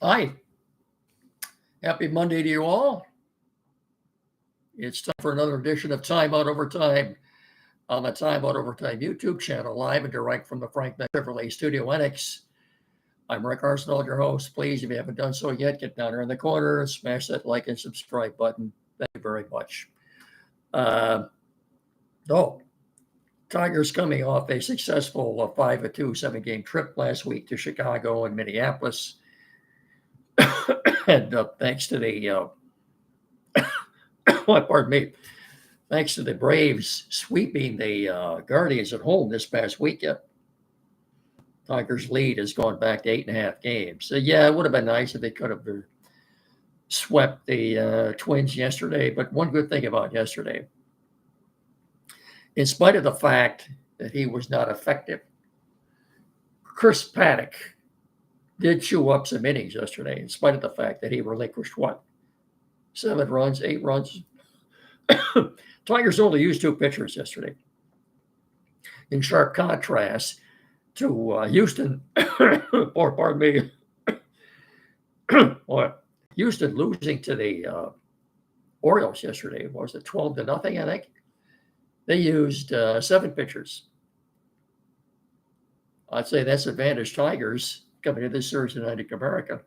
Hi, happy Monday to you all. It's time for another edition of Time Out Overtime on the Time Out Overtime YouTube channel, live and direct from the Frank Beck Chevrolet Studio Annex. I'm Rick Arsenault, your host. Please, if you haven't done so yet, get down there in the corner and smash that like and subscribe button. Thank you very much. Uh, oh, Tigers coming off a successful 5-2 7-game trip last week to Chicago and Minneapolis. And thanks to the pardon me. Thanks to the Braves sweeping the Guardians at home this past weekend, Tigers' lead has gone back to 8.5 games. So, yeah, it would have been nice if they could have swept the Twins yesterday. But one good thing about yesterday, in spite of the fact that he was not effective, Chris Paddock did chew up some innings yesterday, in spite of the fact that he relinquished, 7 runs, 8 runs? Tigers only used 2 pitchers yesterday, in sharp contrast to Houston, or pardon me, Houston losing to the Orioles yesterday. Was it 12-0? I think they used 7 pitchers. I'd say that's advantage Tigers coming to this series tonight in America.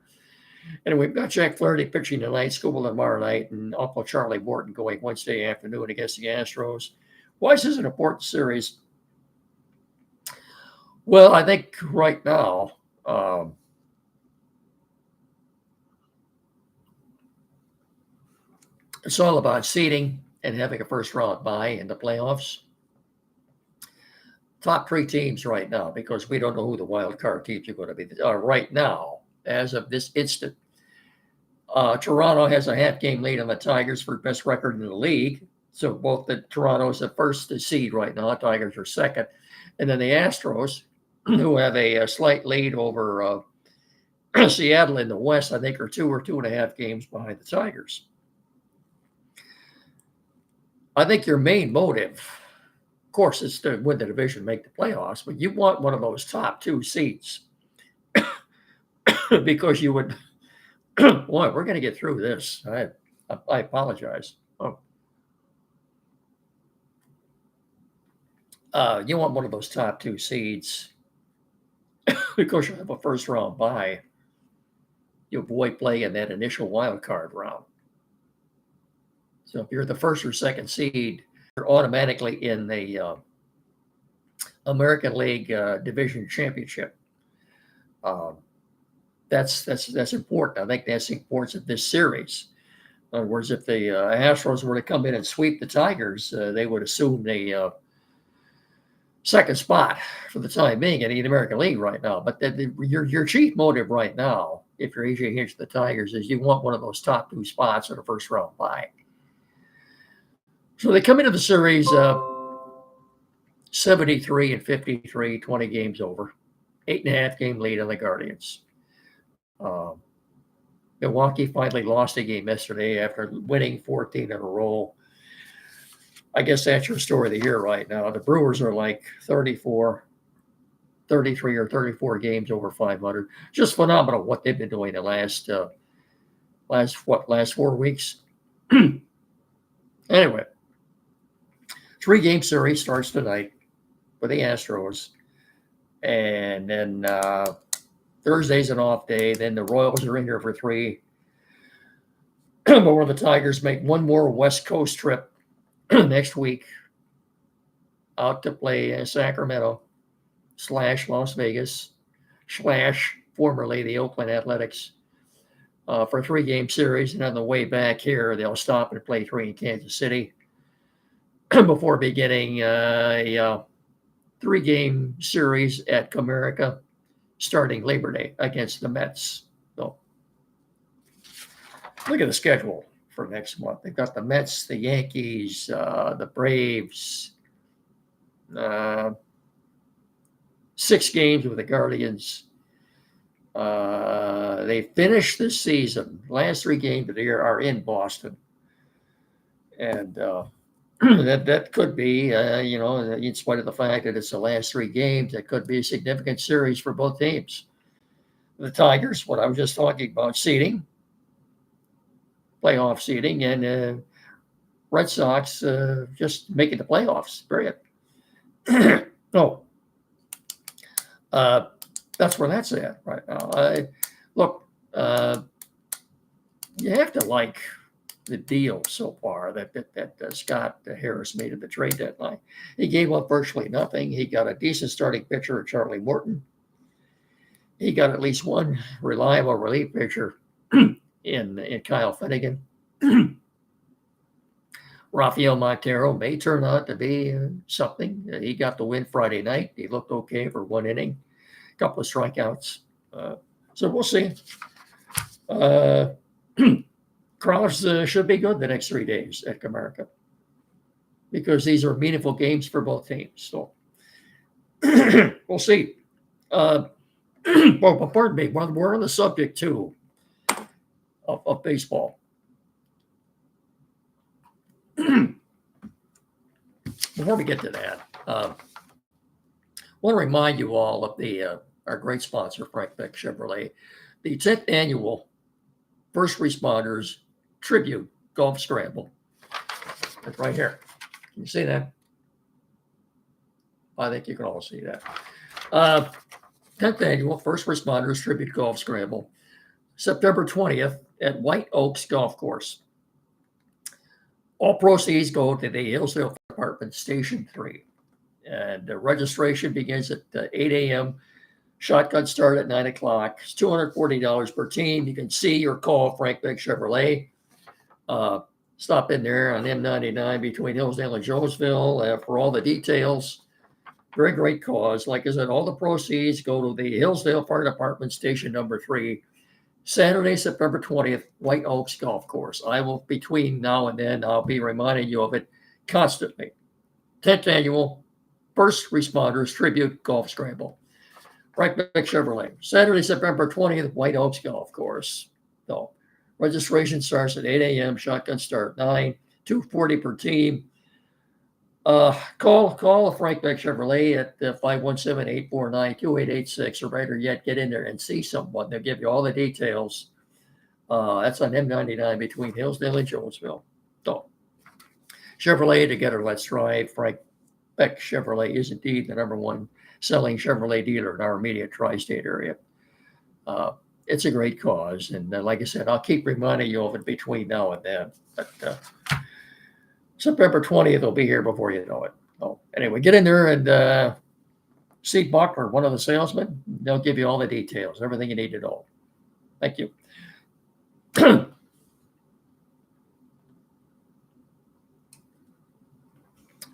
And we've got Jack Flaherty pitching tonight, Skubal tomorrow night, and Uncle Charlie Morton going Wednesday afternoon against the Astros. Why is this an important series? Well, I think right now, it's all about seeding and having a first-round bye in the playoffs. Top 3 teams right now, because we don't know who the wild card teams are going to be right now, as of this instant. Toronto has a half-game lead on the Tigers for best record in the league. So both the Toronto's the first seed right now. Tigers are second. And then the Astros, who have a slight lead over Seattle in the West, I think are 2 or 2.5 games behind the Tigers. I think your main motive, of course, is to win the division, make the playoffs, but you want one of those top 2 seeds because you would, boy, we're going to get through this. I apologize. You want one of those top 2 seeds because you have a first-round bye. You avoid playing in that initial wild card round. So if you're the first or second seed, you're automatically in the American League Division Championship. That's important. I think that's the importance of this series. In other words, if the Astros were to come in and sweep the Tigers, they would assume the second spot for the time being in the American League right now. But your chief motive right now, if you're AJ Hinch, the Tigers, is you want one of those top 2 spots in the first round bye. So they come into the series 73-53, 20 games over, 8.5 game lead on the Guardians. Milwaukee finally lost a game yesterday after winning 14 in a row. I guess that's your story of the year right now. The Brewers are like 33 or 34 games over 500. Just phenomenal what they've been doing the last 4 weeks. Anyway, 3-game series starts tonight for the Astros. And then Thursday's an off day. Then the Royals are in here for 3. Before the Tigers make one more West Coast trip next week out to play Sacramento / Las Vegas / formerly the Oakland Athletics for a 3-game series. And on the way back here, they'll stop and play 3 in Kansas City before beginning a 3-game series at Comerica starting Labor Day against the Mets. So look at the schedule for next month. They've got the Mets, the Yankees, the Braves, 6 games with the Guardians. They finished this season. Last 3 games of the year are in Boston. And that could be, in spite of the fact that it's the last 3 games, that could be a significant series for both teams. the Tigers, what I was just talking about, seeding, playoff seeding, and Red Sox just making the playoffs. Period. No, that's where that's at right now. Look, you have to like the deal so far that Scott Harris made at the trade deadline. He gave up virtually nothing. He got a decent starting pitcher, Charlie Morton. He got at least one reliable relief pitcher in Kyle Finnegan. Rafael Montero may turn out to be something. He got the win Friday night. He looked okay for one inning, a couple of strikeouts. So we'll see. Krause should be good the next 3 days at Comerica because these are meaningful games for both teams. So we'll see. Well, pardon me. We're on the subject too of baseball. Before we get to that, I want to remind you all of our great sponsor, Frank Beck Chevrolet, the 10th annual First Responders Tribute Golf Scramble. It's right here. Can you see that? I think you can all see that. 10th annual First Responders Tribute Golf Scramble, September 20th at White Oaks Golf Course. All proceeds go to the Hillsdale Fire Department Station 3. And the registration begins at 8 a.m. Shotgun start at 9 o'clock. It's $240 per team. You can see or call Frank Beck Chevrolet. Stop in there on M99 between Hillsdale and Jonesville for all the details. Very great cause. Like I said, all the proceeds go to the Hillsdale Fire Department Station number 3. Saturday, September 20th, White Oaks Golf Course. I will, between now and then, I'll be reminding you of it constantly. 10th annual First Responders Tribute Golf Scramble. Frank Beck Chevrolet. Saturday, September 20th, White Oaks Golf Course. So, registration starts at 8 a.m. Shotgun start 9, $240 per team. Call Frank Beck Chevrolet at 517-849-2886, or better yet, get in there and see someone. They'll give you all the details. That's on M99 between Hillsdale and Jonesville. So, Chevrolet together, let's drive. Frank Beck Chevrolet is indeed the number one selling Chevrolet dealer in our immediate tri-state area. It's a great cause, and like I said, I'll keep reminding you of it between now and then. But September 20th will be here before you know it. So anyway, get in there and see Buck or one of the salesmen. They'll give you all the details, everything you need to know. Thank you.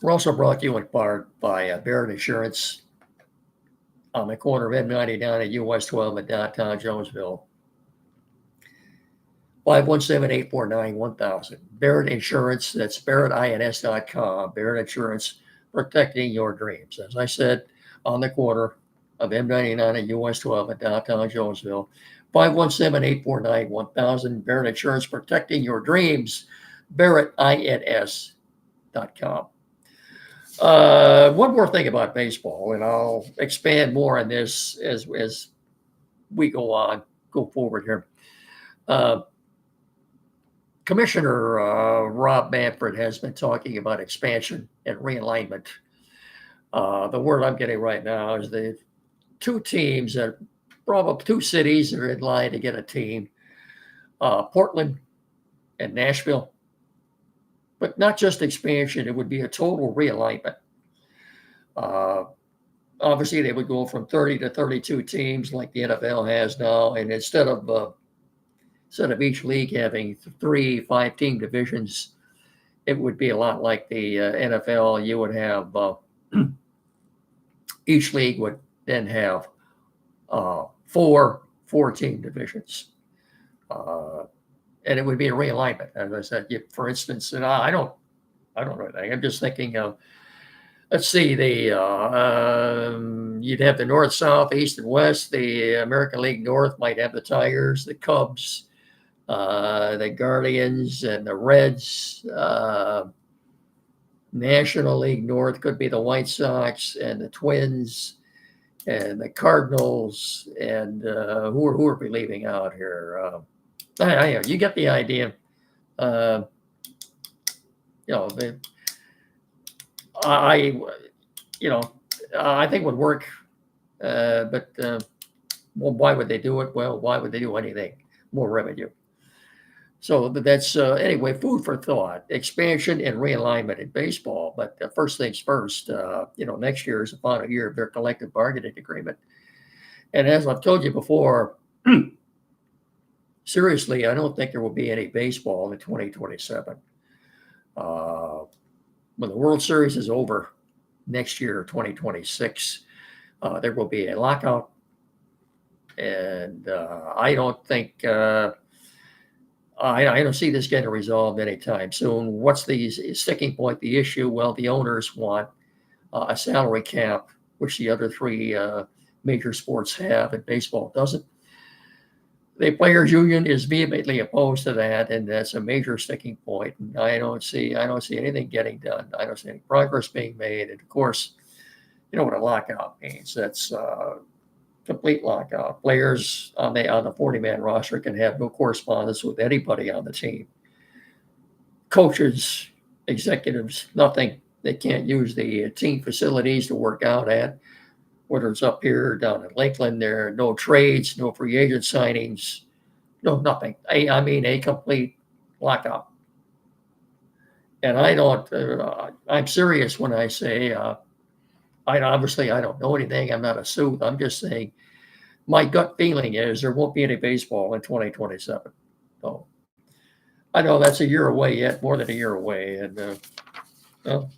We're also brought to you in part by Barrett Insurance on the corner of M99 and US 12 in downtown Jonesville. 517-849-1000. Barrett Insurance, that's barrettins.com. Barrett Insurance, protecting your dreams. As I said, on the corner of M99 and US 12 in downtown Jonesville. 517-849-1000. Barrett Insurance, protecting your dreams. barrettins.com. One more thing about baseball, and I'll expand more on this as we go forward here. Commissioner Rob Manfred has been talking about expansion and realignment. The word I'm getting right now is the two teams that probably two cities are in line to get a team, Portland and Nashville. But not just expansion, it would be a total realignment. Obviously, they would go from 30 to 32 teams like the NFL has now, and instead of each league having 3 5-team divisions, it would be a lot like the NFL. You would have each league would then have 4 4-team divisions. And it would be a realignment. As I said, for instance, and I don't know anything. I'm just thinking of, let's see, you'd have the North, South, East, and West. The American League North might have the Tigers, the Cubs, the Guardians, and the Reds. National League North could be the White Sox and the Twins. and the Cardinals, and who are we leaving out here? You get the idea. Uh, the, I I think would work, but well, why would they do it? Well, why would they do anything? More revenue. So that's anyway, food for thought, expansion and realignment in baseball. But first things first, next year is the final year of their collective bargaining agreement. And as I've told you before, seriously, I don't think there will be any baseball in 2027. When the World Series is over next year, 2026, there will be a lockout. And I don't think I don't see this getting resolved anytime soon. What's the sticking point, the issue? Well, the owners want a salary cap, which the other three major sports have, and baseball doesn't. The players' union is vehemently opposed to that, and that's a major sticking point. And I don't see anything getting done. I don't see any progress being made. And of course, you know what a lockout means. That's complete lockout. Players on the 40-man roster can have no correspondence with anybody on the team. Coaches, executives, nothing. They can't use the team facilities to work out at, whether it's up here or down in Lakeland. There are no trades, no free agent signings, no nothing. I mean a complete lockout. And I don't. I'm serious when I say. I don't know anything. I'm not a suit. I'm just saying my gut feeling is there won't be any baseball in 2027. So I know that's a year away yet, more than a year away. And well,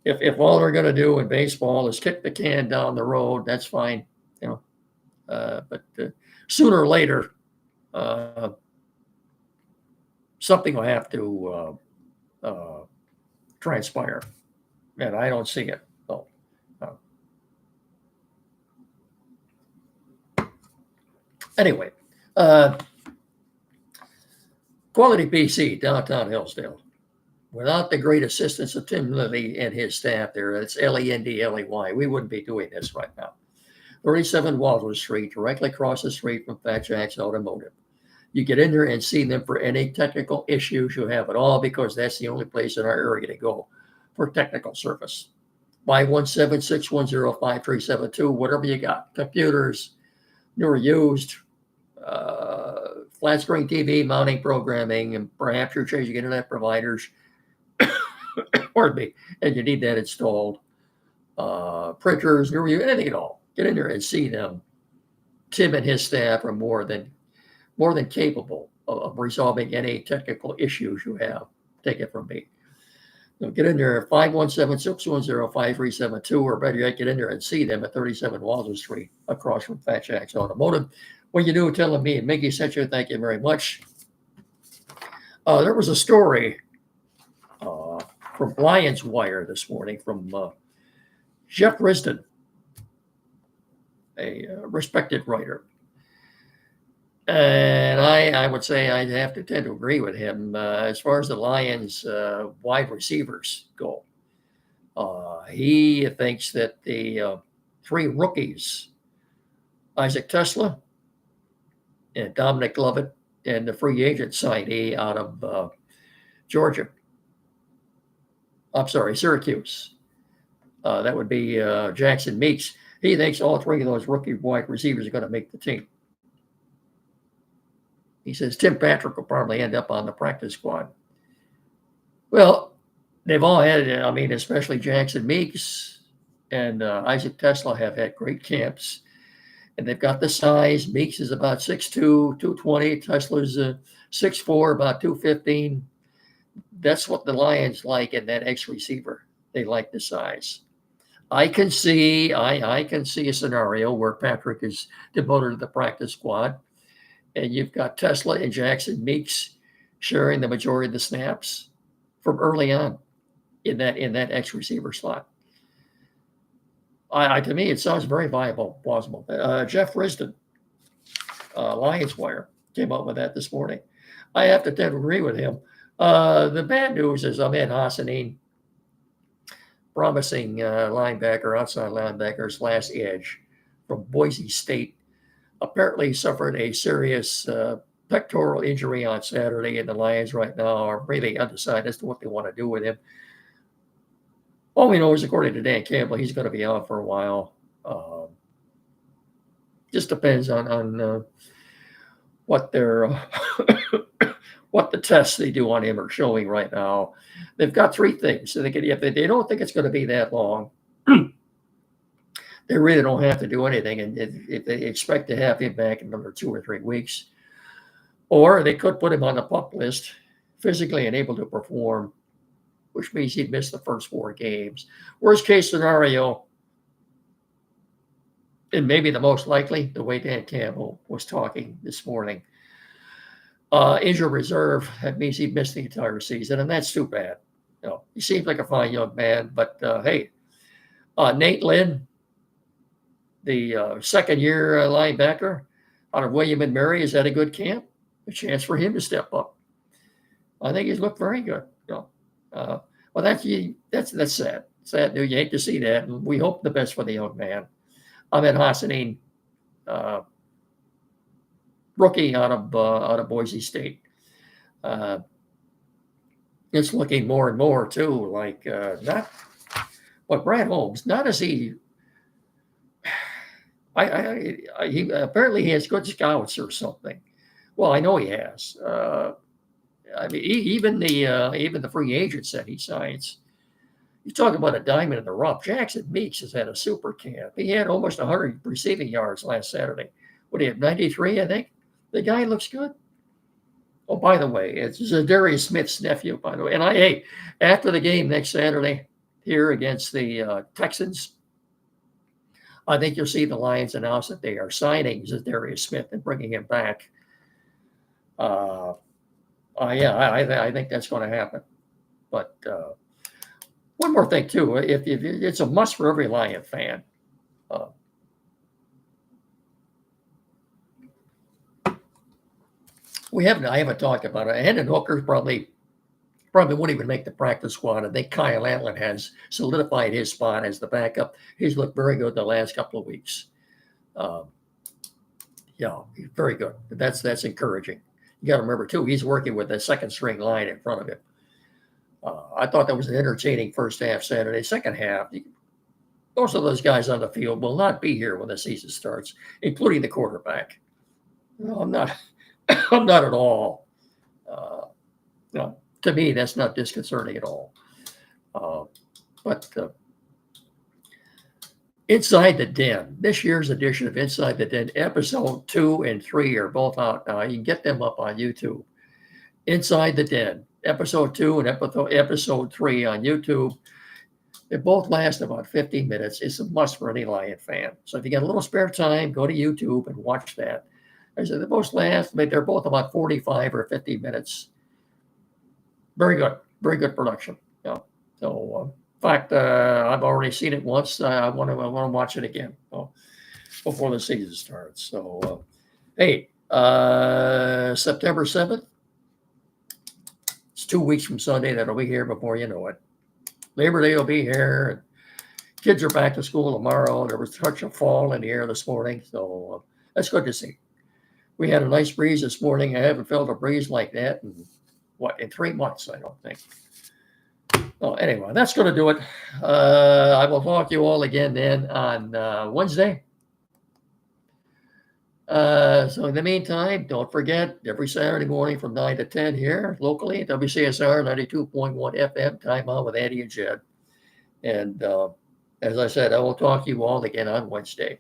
if all they're going to do in baseball is kick the can down the road, that's fine. But sooner or later, something will have to transpire, and I don't see it. Anyway, Quality PC, downtown Hillsdale. Without the great assistance of Tim Lilly and his staff there, it's Lendley, we wouldn't be doing this right now. 37 Waldron Street, directly across the street from Fat Jack's Automotive. You get in there and see them for any technical issues you have at all, because that's the only place in our area to go for technical service. 517-610-5372, whatever you got. Computers, new or used, flat screen TV, mounting, programming, and perhaps you're changing internet providers. Pardon me, and you need that installed. Printers, new or used, anything at all. Get in there and see them. Tim and his staff are more than capable of resolving any technical issues you have. Take it from me. So get in there, 517-610-5372, or better yet, get in there and see them at 37 Waldron Street, across from Fat Jack's Automotive. When you do, tell them me and Mickey sent you. Thank you very much. There was a story from Lions Wire this morning from Jeff Risdon, a respected writer. And I would say I have to tend to agree with him as far as the Lions wide receivers go. He thinks that the three rookies, Isaac Tesla and Dominic Lovett, and the free agent signee out of Syracuse. That would be Jackson Meeks. He thinks all three of those rookie wide receivers are going to make the team. He says Tim Patrick will probably end up on the practice squad. Well, they've all had, especially Jackson Meeks and Isaac Tesla have had great camps. And they've got the size. Meeks is about 6'2", 220. Tesla's 6'4", about 215. That's what the Lions like in that X-receiver. They like the size. I can see a scenario where Patrick is demoted to the practice squad, and you've got Tesla and Jackson Meeks sharing the majority of the snaps from early on in that X-receiver slot. To me, it sounds very viable, plausible. Jeff Risdon, Lions Wire, came up with that this morning. I have to tend to agree with him. The bad news is Ahmed Hassanin, promising linebacker, outside linebacker / edge. from Boise State. Apparently suffered a serious pectoral injury on Saturday, and the Lions right now are really undecided as to what they want to do with him. All we know is, according to Dan Campbell, he's going to be out for a while. Just depends on what their what the tests they do on him are showing right now. They've got three things. So if they don't think it's going to be that long, they really don't have to do anything. And if they expect to have him back in another 2 or 3 weeks, or they could put him on the PUP list, physically unable to perform, which means he'd miss the first 4 games. Worst case scenario, and maybe the most likely, the way Dan Campbell was talking this morning, injured reserve, that means he'd miss the entire season, and that's too bad. He seems like a fine young man, but hey, Nate Lynn, the second-year linebacker out of William and Mary, is at a good camp. A chance for him to step up. I think he's looked very good. Well, that's sad. Sad news. You hate to see that, and we hope the best for the young man. Ahmed Hassanin, rookie out of Boise State. It's looking more and more too like not what Brad Holmes. Not as he. He apparently he has good scouts or something. Well, I know he has. I mean, even the free agents that he signs. You talk about a diamond in the rough. Jackson Meeks has had a super camp. He had almost 100 receiving yards last Saturday. What do you have, 93, I think? The guy looks good. Oh, by the way, it's Darius Smith's nephew, by the way. And after the game next Saturday here against the Texans, I think you'll see the Lions announce that they are signing Darius Smith and bringing him back. I think that's going to happen. But one more thing too, if it's a must for every Lion fan. I haven't talked about it. Hendon Hooker probably won't even make the practice squad. I think Kyle Allen has solidified his spot as the backup. He's looked very good the last couple of weeks. Very good. That's encouraging. You got to remember too, he's working with a second string line in front of him. I thought that was an entertaining first half Saturday. Second half, most of those guys on the field will not be here when the season starts, including the quarterback. No, I'm not. I'm not at all. To me, that's not disconcerting at all. But Inside the Den, this year's edition of Inside the Den, episode 2 and 3 are both out now. You can get them up on YouTube. Inside the Den, episode 2 and episode 3 on YouTube. They both last about 15 minutes. It's a must for any Lion fan. So if you get a little spare time, go to YouTube and watch that. I said they're both about 45 or 50 minutes. Very good production. So in fact, I've already seen it once. I want to watch it again before the season starts. So hey, September 7th. It's 2 weeks from Sunday. That'll be here before you know it. Labor Day will be here. Kids are back to school tomorrow. There was a touch of fall in the air this morning, so that's good to see. We had a nice breeze this morning. I haven't felt a breeze like that in 3 months, I don't think. Well, anyway, that's going to do it. I will talk to you all again then on Wednesday. So in the meantime, don't forget, every Saturday morning from 9 to 10 here locally, WCSR 92.1 FM, Time Out with Andy and Jed. And as I said, I will talk to you all again on Wednesday.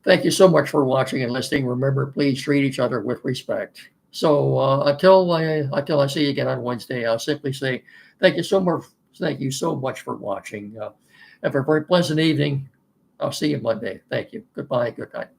Thank you so much for watching and listening. Remember, please treat each other with respect. So until I see you again on Wednesday, I'll simply say thank you so much for watching. Have a very pleasant evening. I'll see you Monday. Thank you. Goodbye. Good night.